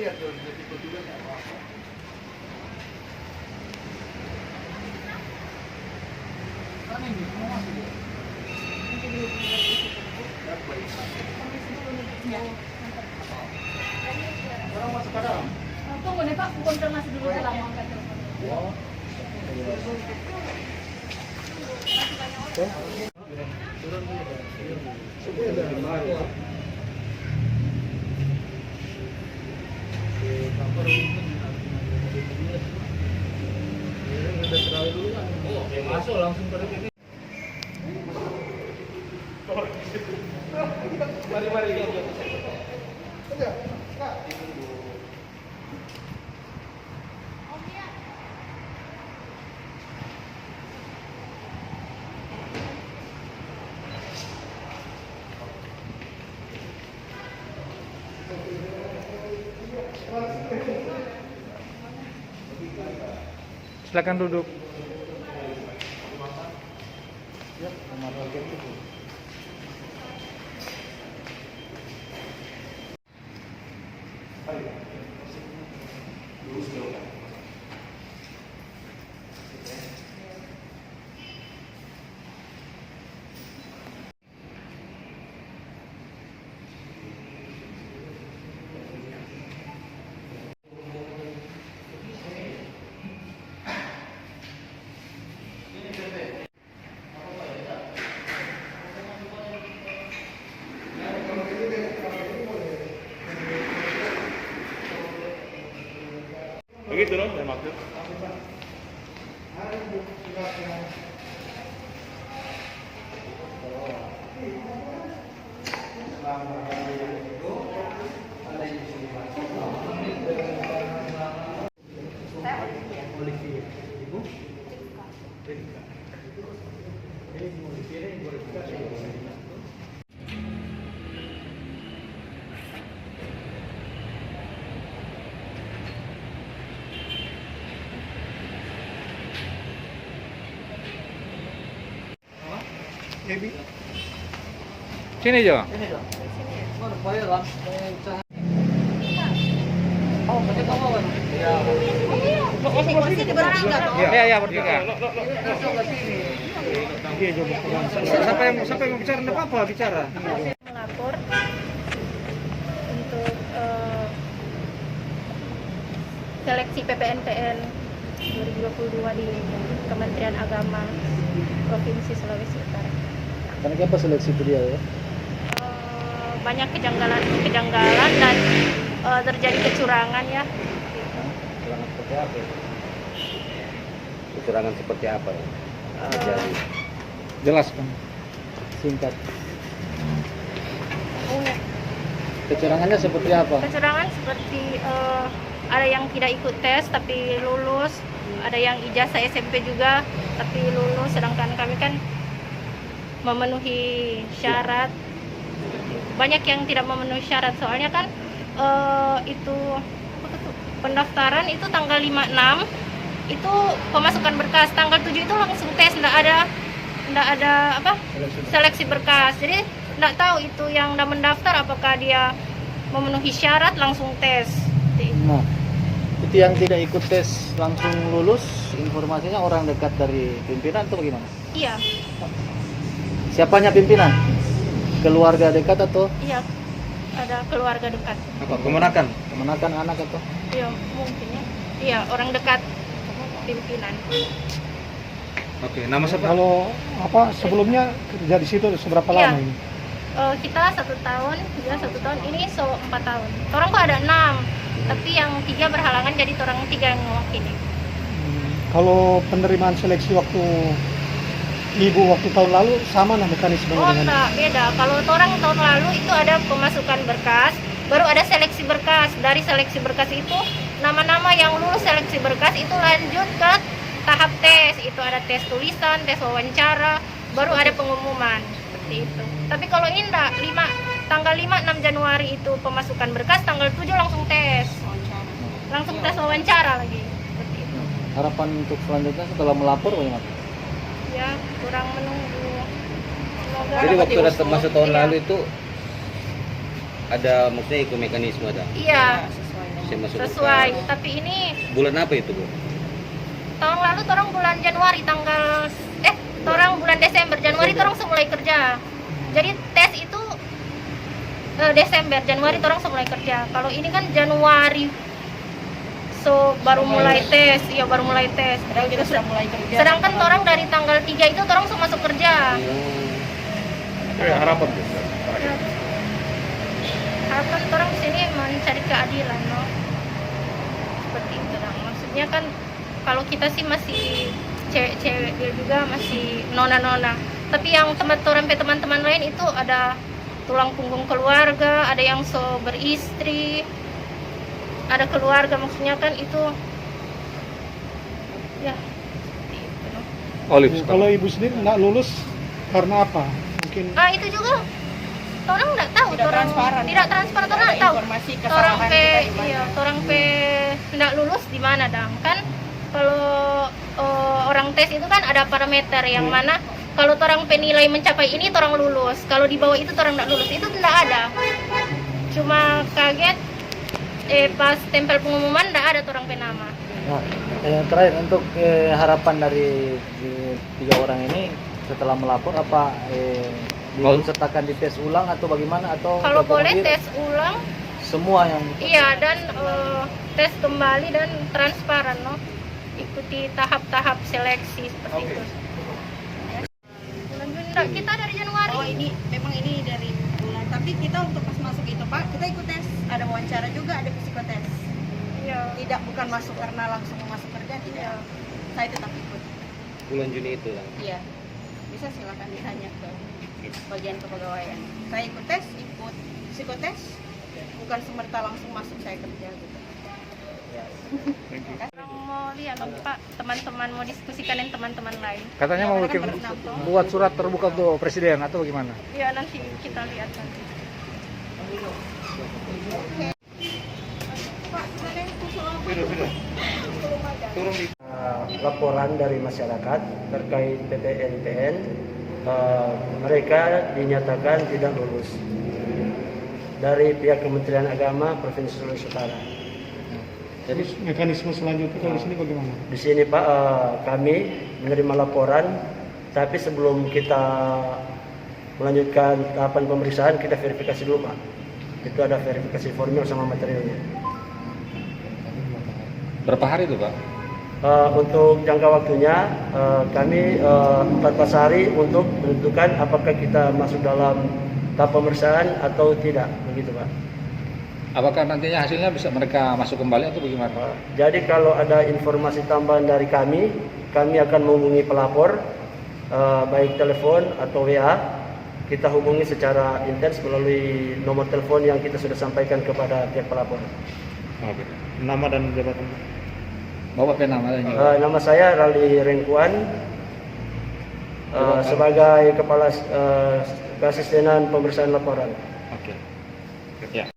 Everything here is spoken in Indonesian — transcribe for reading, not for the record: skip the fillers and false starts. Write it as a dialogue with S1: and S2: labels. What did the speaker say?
S1: Iya, tipe juga nggak apa-apa. Kan ini semua masih dia. Orang masuk ke dalam.
S2: Tunggu nih Pak, konfirmasi dulu dalam angkat telepon.
S1: Oh. Masuk langsung ke ini. Mari.
S3: Silakan duduk.
S4: Begitu loh saya maksud.
S3: Sini Jo.
S1: Ini dong. Mana bayar lah. Oh, pakai kamu kan? Iya.
S3: Iya, bertiga. Siapa yang mau bicara? Enggak apa-apa bicara.
S2: Melapor untuk seleksi PPNPN 2022 di Kementerian Agama Provinsi Sulawesi Utara.
S1: Kenapa seleksi dia ya?
S2: Banyak kejanggalan dan terjadi kecurangan ya.
S5: Kecurangan seperti apa? Kecurangan seperti apa ya? Terjadi.
S3: Jelaskan.
S1: Singkat. Kecurangannya seperti apa?
S2: Kecurangan seperti ada yang tidak ikut tes tapi lulus, ada yang ijazah SMP juga tapi lulus, sedangkan kami kan memenuhi syarat. Banyak yang tidak memenuhi syarat, soalnya kan itu pendaftaran itu tanggal 5/6 itu pemasukan berkas, tanggal 7 itu langsung tes, enggak ada apa seleksi berkas. Jadi enggak tahu itu yang udah mendaftar apakah dia memenuhi syarat langsung tes.
S1: Nah, itu yang tidak ikut tes langsung lulus, informasinya orang dekat dari pimpinan atau bagaimana?
S2: Iya.
S1: Siapanya pimpinan? Keluarga dekat atau?
S2: Iya, ada keluarga dekat.
S3: Apa? Kemenakan
S1: anak atau?
S2: Iya, mungkin ya. Iya, orang dekat pimpinan.
S3: Oke, nama siapa?
S6: Kalau apa sebelumnya kerja di situ seberapa
S2: Iya.
S6: lama ini?
S2: Kita 1 tahun, dia 1 tahun, ini 4 tahun. Orang kok ada 6, tapi yang 3 berhalangan jadi orang 3 yang mewakili.
S6: Kalau penerimaan seleksi waktu Ibu waktu tahun lalu sama nah mekanismenya
S2: Oh
S6: dengan
S2: enggak, beda. Kalau orang tahun lalu itu ada pemasukan berkas, baru ada seleksi berkas. Dari seleksi berkas itu, nama-nama yang lulus seleksi berkas itu lanjut ke tahap tes. Itu ada tes tulisan, tes wawancara, baru ada pengumuman. Seperti itu. Tapi kalau ini enggak, tanggal 5-6 Januari itu pemasukan berkas, tanggal 7 langsung tes. Langsung tes wawancara lagi. Seperti itu.
S1: Harapan untuk selanjutnya setelah melapor bagaimana?
S2: Ya, kurang menunggu. Semoga
S5: Jadi waktu
S2: dapat
S5: datang tahun
S2: iya.
S5: lalu itu ada maksudnya ikut mekanisme ada.
S2: Iya,
S5: Masih masuk
S2: sesuai.
S5: berkas.
S2: Tapi ini
S5: Bulan apa itu, Bu?
S2: tahun lalu orang bulan Januari orang bulan Desember, Januari orang mulai kerja. Jadi tes itu Desember, Januari orang mulai kerja. Kalau ini kan Januari, so baru mulai tes, iya baru mulai tes.
S4: Kita sudah mulai kerja.
S2: Sedangkan orang dari tanggal 3 itu orang sudah masuk kerja.
S3: Harapan tuh.
S2: Harapan orang di sini mencari keadilan, no? Seperti itu, dong. Maksudnya kan kalau kita sih masih cewek-cewek, dia juga masih nona-nona. Tapi yang teman-teman lain itu ada tulang punggung keluarga, ada yang so beristri, ada keluarga, maksudnya kan itu ya seperti itu, no?
S3: Olive
S6: Kalau ibu sendiri nggak lulus karena apa? Mungkin
S2: Itu juga orang nggak tahu,
S4: Tidak transparan.
S2: tidak transparan, orang nggak tahu.
S4: Informasi
S2: Orang
S4: kesalahan
S2: pe
S4: kita di mana.
S2: iya, orang pe nggak lulus di mana dong? Kan kalau orang tes itu kan ada parameter yang mana kalau orang pe nilai mencapai ini orang lulus, kalau di bawah itu orang nggak lulus, itu tidak ada. Cuma kaget pas tempel pengumuman tidak ada orang pe nama.
S1: Nah, yang terakhir untuk harapan dari tiga orang ini setelah melapor apa disertakan di tes ulang atau bagaimana, atau
S2: Kalau boleh
S1: diakomodir
S2: tes ulang,
S1: semua yang
S2: iya, dan tes kembali dan transparan, no? Ikuti tahap-tahap seleksi seperti itu. Bulan Juni enggak, kita dari Januari.
S4: Oh, ini memang ini dari bulan. Tapi kita untuk pas masuk itu, Pak, kita ikut tes. Ada wawancara juga, ada psikotes.
S2: Iya.
S4: Tidak, bukan masuk karena langsung masuk kerja, tidak. Saya tetap ikut.
S5: Bulan Juni itu lah.
S4: Iya. Bisa silakan ditanya ke bagian kepegawaian. Saya ikut tes, ikut psikotes. Bukan semerta langsung masuk saya kerja gitu.
S2: Orang mau lihat loh, Pak, teman-teman mau diskusikan dengan teman-teman lain.
S3: Katanya
S4: Ya,
S3: mau
S4: mereka
S3: bikin
S4: berpendapat.
S3: buat surat terbuka untuk presiden atau bagaimana?
S2: Ya nanti kita lihat nanti.
S7: Laporan dari masyarakat terkait PTN-PTN, mereka dinyatakan tidak lulus dari pihak Kementerian Agama Provinsi Sulawesi Utara. Jadi
S6: terus mekanisme selanjutnya kalau di sini bagaimana?
S7: di sini Pak, kami menerima laporan, tapi sebelum kita melanjutkan tahapan pemeriksaan, kita verifikasi dulu Pak. Itu ada verifikasi formil sama materialnya.
S3: Berapa hari itu, Pak?
S7: Untuk jangka waktunya kami 14 hari untuk menentukan apakah kita masuk dalam tahap pemeriksaan atau tidak, begitu Pak.
S3: Apakah nantinya hasilnya bisa mereka masuk kembali atau bagaimana?
S7: Jadi kalau ada informasi tambahan dari kami akan menghubungi pelapor, baik telepon atau WA. Kita hubungi secara intens melalui nomor telepon yang kita sudah sampaikan kepada pihak pelapor.
S3: Oke.
S6: Nama dan jabatan.
S3: Bapak namanya?
S7: Nama saya Rali Rengkuan, sebagai Kepala Keasistenan Pemeriksaan Laporan.
S3: Oke. Ya.